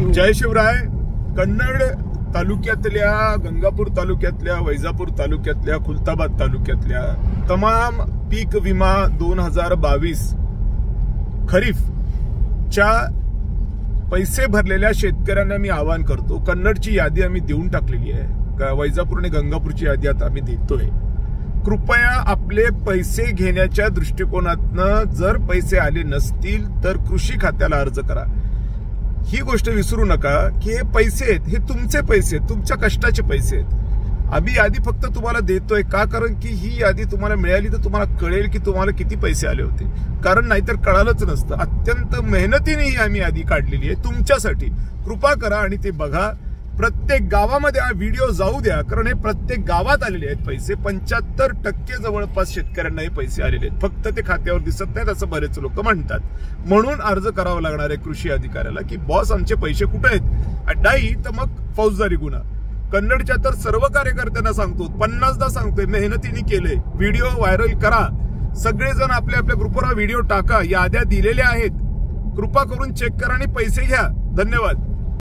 जय शिवराय. कन्नड तालुक्यातल्या, गंगापूर तालुक्यातल्या, वैजापूर तालुक्यातल्या, खुलताबाद तालुक्यातल्या तमाम पीक विमा 2022 खरीफच्या पैसे भरलेल्या शेतकऱ्यांना मी आवाहन करतो. कन्नडची यादी आम्ही देऊन टाकलेली आहे. वैजापूर आणि गंगापूरची यादी आता आम्ही देतोय. कृपया आपले पैसे घेण्याच्या दृष्टिकोनातनं जर पैसे आले नसतील तर कृषी खात्याला अर्ज करा. ही गोष्ट विसरू नका की हे पैसे आहेत, हे तुमचे पैसे आहेत, तुमच्या कष्टाचे पैसे आहेत. आम्ही यादी फक्त तुम्हाला देतोय का? कारण की ही यादी तुम्हाला मिळाली तर तुम्हाला कळेल की तुम्हाला किती पैसे आले होते. कारण नाहीतर कळालंच नसतं. अत्यंत मेहनतीने ही आम्ही यादी काढलेली आहे तुमच्यासाठी. कृपा करा आणि ते बघा. प्रत्येक गावामध्ये हा व्हिडिओ जाऊ द्या, कारण हे प्रत्येक गावात आलेले आहेत पैसे. 75% जवळपास शेतकऱ्यांना हे पैसे आलेले आहेत. फक्त ते खात्यावर दिसत नाहीत असं बरेच लोक म्हणतात. म्हणून अर्ज करावा लागणार आहे कृषी अधिकाऱ्याला की बॉस आमचे पैसे कुठे आहेत. नाही तर मग फौजदारी गुन्हा. कन्नडच्या तर सर्व कार्यकर्त्यांना सांगतो, 50दा सांगतोय, मेहनतीने केले. व्हिडिओ व्हायरल करा. सगळेजण आपल्या आपल्या ग्रुपवर हा व्हिडिओ टाका. याद्या दिलेल्या आहेत. कृपा करून चेक करा आणि पैसे घ्या. धन्यवाद.